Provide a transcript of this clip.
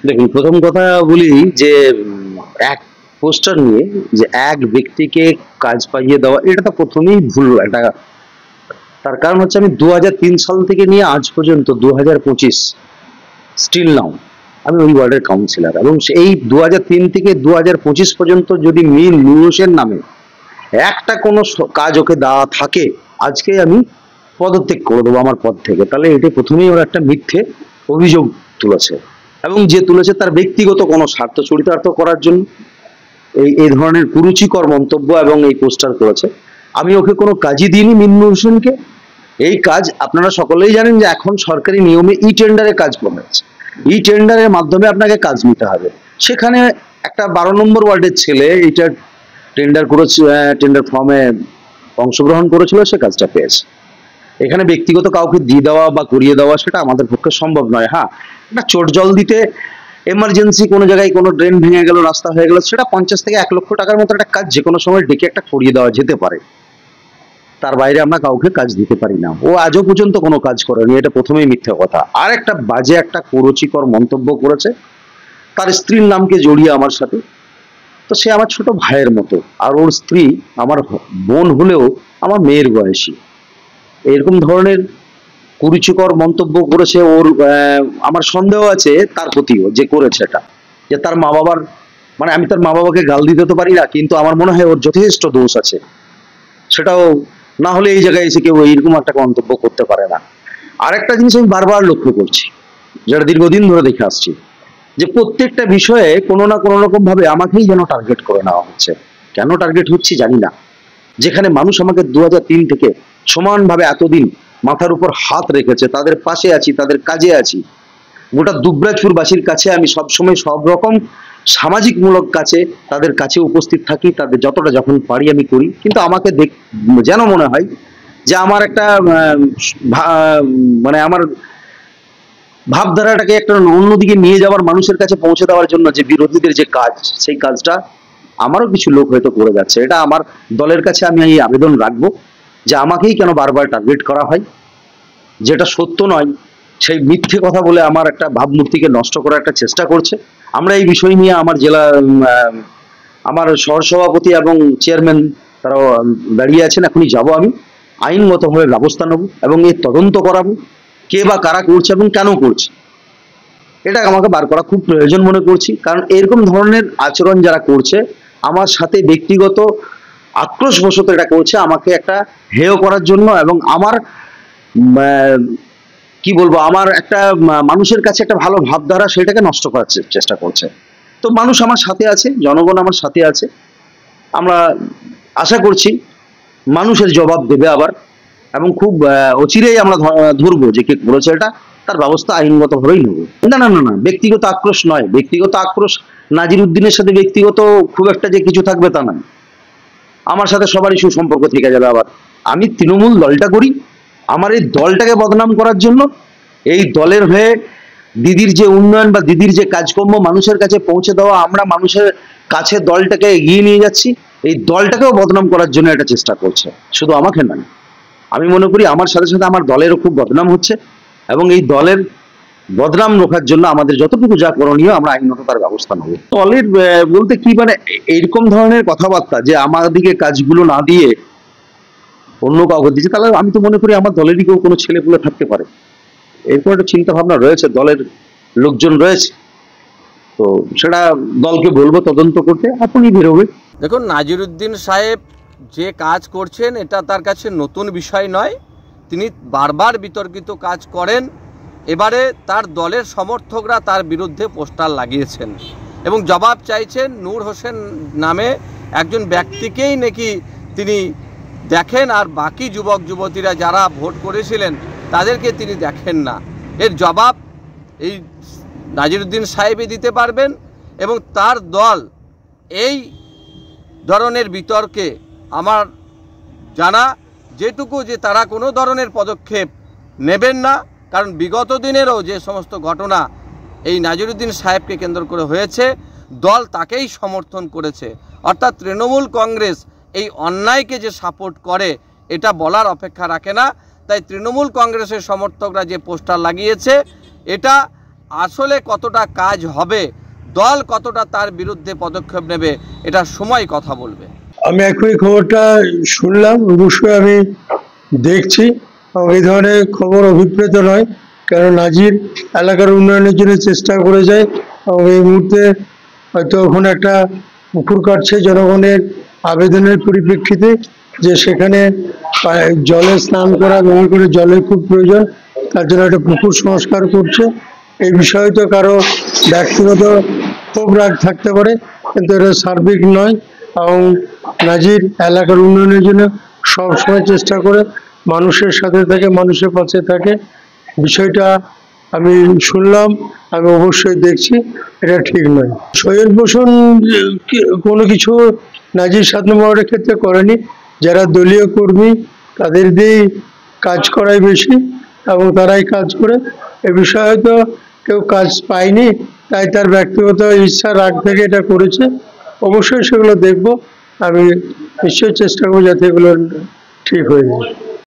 দেখুন, প্রথম কথা বলি যে এক পোস্টার নিয়ে যে এক ব্যক্তিকে কাজ পাইয়ে দেওয়া, এটা তো প্রথমেই ভুল একটা। তার কারণ হচ্ছে আমি 2003 সাল থেকে নিয়ে আজ পর্যন্ত 2025 স্টিল নাও আমি ওই ওয়ার্ডের কাউন্সিলর, এবং এই 2003 থেকে 2025 পর্যন্ত যদি মীর নূর হোসেন নামে একটা কোনো কাজ ওকে দেওয়া থাকে, আজকে আমি পদত্যাগ করে দেবো আমার পদ থেকে। তাহলে এটা প্রথমেই ওরা একটা মিথ্যে অভিযোগ তুলেছে, এবং যে তুলেছে তার ব্যক্তিগত কোনো স্বার্থ চরিতার্থ করার জন্য এই ধরনের কুরুচিকর মন্তব্য এবং এই পোস্টার করেছে। আমি ওকে কোনো কাজই দিইনি মীর নূর হোসেনকে। এই কাজ আপনারা সকলেই জানেন যে এখন সরকারি নিয়মে ই টেন্ডারে কাজ করেছে। ই টেন্ডারের মাধ্যমে আপনাকে কাজ নিতে হবে। সেখানে একটা 12 নম্বর ওয়ার্ডের ছেলে এইটা টেন্ডার করেছে, টেন্ডার ফর্মে অংশগ্রহণ করেছিল, সে কাজটা পেয়েছে। এখানে ব্যক্তিগত কাউকে দিয়ে দেওয়া বা করিয়ে দেওয়া সেটা আমাদের পক্ষে সম্ভব নয়। হ্যাঁ, একটা চোট জল দিতে এমার্জেন্সি কোনো জায়গায় কোনো ড্রেন ভেঙে গেল, রাস্তা হয়ে গেল, সেটা 50 থেকে 1 লক্ষ টাকার মতো একটা কাজ যে কোনো সময় ডেকে একটা করিয়ে দেওয়া যেতে পারে। তার বাইরে আমরা কাউকে কাজ দিতে পারি না। ও আজও পর্যন্ত কোনো কাজ করেনি, এটা প্রথমেই মিথ্যা কথা। আর একটা বাজে একটা কুরুচিকর মন্তব্য করেছে তার স্ত্রীর নামকে জড়িয়ে আমার সাথে। তো সে আমার ছোট ভাইয়ের মতো, আর ওর স্ত্রী আমার বোন হলেও আমার মেয়ের বয়সী। এরকম ধরনের কুরুচিকর মন্তব্য করেছে ওর। আমার সন্দেহ আছে তার প্রতিও যে করেছে এটা, যে তার মা বাবার, মানে আমি তার মা বাবাকে গাল দিতে তো পারি না, কিন্তু আমার মনে হয় ওর যথেষ্ট দোষ আছে। সেটাও না হলে এই জায়গায় এসে কেউ এইরকম একটা মন্তব্য করতে পারে না। আর একটা জিনিস আমি বারবার লক্ষ্য করছি, যেটা দীর্ঘদিন ধরে দেখে আসছি, যে প্রত্যেকটা বিষয়ে কোনো না কোনো রকম ভাবে আমাকেই যেন টার্গেট করে নেওয়া হচ্ছে। কেন টার্গেট হচ্ছে জানি না। যেখানে মানুষ আমাকে 2003 থেকে সমানভাবে এতদিন মাথার উপর হাত রেখেছে, তাদের পাশে আছি, তাদের কাজে আছি। গোটা দুবরাজপুরবাসীর কাছে আমি সবসময় সব রকম সামাজিকমূলক কাছে তাদের কাছে উপস্থিত থাকি, তাদের যতটা যখন পারি আমি করি। কিন্তু আমাকে যেন মনে হয় যে আমার একটা মানে আমার ভাবধারাটাকে একটা অন্যদিকে নিয়ে যাওয়ার, মানুষের কাছে পৌঁছে দেওয়ার জন্য যে বিরোধীদের যে কাজ, সেই কাজটা আমারও কিছু লোক হয়তো করে যাচ্ছে। এটা আমার দলের কাছে আমি এই আবেদন রাখবো যে আমাকেই কেন বারবার টার্গেট করা হয়, যেটা সত্য নয় সেই মিথ্যে কথা বলে আমার একটা ভাবমূর্তিকে নষ্ট করার একটা চেষ্টা করছে। আমরা এই বিষয় নিয়ে আমার জেলা আমার সহসভাপতি এবং চেয়ারম্যান তারাও দাঁড়িয়ে আছেন, এখনই যাব আমি, আইনগতভাবে ব্যবস্থা নেব এবং এর তদন্ত করাবো কে বা কারা করছে এবং কেন করছে। এটা আমাকে বার করা খুব প্রয়োজন মনে করছি, কারণ এরকম ধরনের আচরণ যারা করছে আমার সাথে ব্যক্তিগত আক্রোশবশত এটা করছে, আমাকে একটা হেয় করার জন্য, এবং আমার কি বলবো, আমার একটা মানুষের কাছে একটা ভালো ভাবধারা সেটাকে নষ্ট করার চেষ্টা করছে। তো মানুষ আমার সাথে আছে, জনগণ আমার সাথে আছে। আমরা আশা করছি মানুষের জবাব দেবে আবার, এবং খুব অচিরেই আমরা ধরবো যে কে করেছে এটা, তার ব্যবস্থা আইনগতভাবেই নেব। না না না না, ব্যক্তিগত আক্রোশ নয়। ব্যক্তিগত আক্রোশ নাজির উদ্দিনের সাথে ব্যক্তিগত খুব একটা যে কিছু থাকবে তা নয়। আমার সাথে সবারই সুসম্পর্ক থেকে যাবে। আবার আমি তৃণমূল দলটা করি, আমার এই দলটাকে বদনাম করার জন্য, এই দলের হয়ে দিদির যে উন্নয়ন বা দিদির যে কাজকর্ম মানুষের কাছে পৌঁছে দেওয়া, আমরা মানুষের কাছে দলটাকে এগিয়ে নিয়ে যাচ্ছি, এই দলটাকেও বদনাম করার জন্য এটা চেষ্টা করছে। শুধু আমাকে নয়, আমি মনে করি আমার সাথে সাথে আমার দলেরও খুব বদনাম হচ্ছে, এবং এই দলের বদনাম রোখার জন্য আমাদের যতটুকু যা করণীয় আমরা আইনত তার ব্যবস্থা নেব। দলের বলতে কি, মানে এইরকম ধরনের কথাবার্তা যে আমাদেরকে কাজগুলো না দিয়ে অন্য কাউকে দিচ্ছে, তাহলে আমি তো মনে করি আমার দলেরই কেউ কোনো ছেলেপুলে থাকতে পারে, এরকম একটা চিন্তা ভাবনা রয়েছে, দলের লোকজন রয়েছে। তো সেটা দলকে বলবো তদন্ত করতে, এখনই বেরোবে। দেখুন, নাজিরউদ্দিন সাহেব যে কাজ করছেন এটা তার কাছে নতুন বিষয় নয়। তিনি বারবার বিতর্কিত কাজ করেন। এবারে তার দলের সমর্থকরা তার বিরুদ্ধে পোস্টার লাগিয়েছেন এবং জবাব চাইছেন নূর হোসেন নামে একজন ব্যক্তিকেই নাকি তিনি দেখেন, আর বাকি যুবক যুবতীরা যারা ভোট করেছিলেন তাদেরকে তিনি দেখেন না। এর জবাব এই নাজিরউদ্দিন সাহেবই দিতে পারবেন, এবং তার দল এই ধরনের বিতর্কে আমার জানা যেটুকু, যে তারা কোনো ধরনের পদক্ষেপ নেবেন না। কারণ বিগত দিনেরও যে সমস্ত ঘটনা এই নাজিরউদ্দিন সাহেবকে কেন্দ্র করে হয়েছে, দল তাকেই সমর্থন করেছে। অর্থাৎ তৃণমূল কংগ্রেস এই অন্যায়কে যে সাপোর্ট করে এটা বলার অপেক্ষা রাখে না। তাই তৃণমূল কংগ্রেসের সমর্থকরা যে পোস্টার লাগিয়েছে এটা আসলে কতটা কাজ হবে, দল কতটা তার বিরুদ্ধে পদক্ষেপ নেবে, এটা সময় কথা বলবে। আমি এখনই খবরটা শুনলাম, অবশ্যই আমি দেখছি। এবং এই ধরনের খবর অভিপ্রেত নয়, কারণ নাজির এলাকার উন্নয়নের জন্য চেষ্টা করে যায় এবং এই মুহূর্তে হয়তো ওখানে একটা পুকুর কাটছে জনগণের আবেদনের পরিপ্রেক্ষিতে, যে সেখানে জলে স্নান করা, ব্যবহার করে জলের খুব প্রয়োজন, তার জন্য একটা পুকুর সংস্কার করছে। এই বিষয়ে তো কারো ব্যক্তিগত ক্ষোভ রাগ থাকতে পারে, কিন্তু এটা সার্বিক নয়। এবং নাজির এলাকার উন্নয়নের জন্য সবসময় চেষ্টা করে, মানুষের সাথে থাকে, মানুষের পাশে থাকে। বিষয়টা আমি শুনলাম, আমি অবশ্যই দেখছি, এটা ঠিক নয়। সোহেল পোষণ কোনো কিছু নাজির 7 নম্বর ওয়ার্ডের ক্ষেত্রে করেনি। যারা দলীয় কর্মী তাদের দিয়েই কাজ করাই বেশি এবং তারাই কাজ করে। এ বিষয়ে হয়তো কেউ কাজ পায়নি, তাই তার ব্যক্তিগত ইচ্ছা রাগ থেকে এটা করেছে। অবশ্যই সেগুলো দেখব, আমি নিশ্চয়ই চেষ্টা করবো যাতে এগুলো ঠিক হয়ে যায়।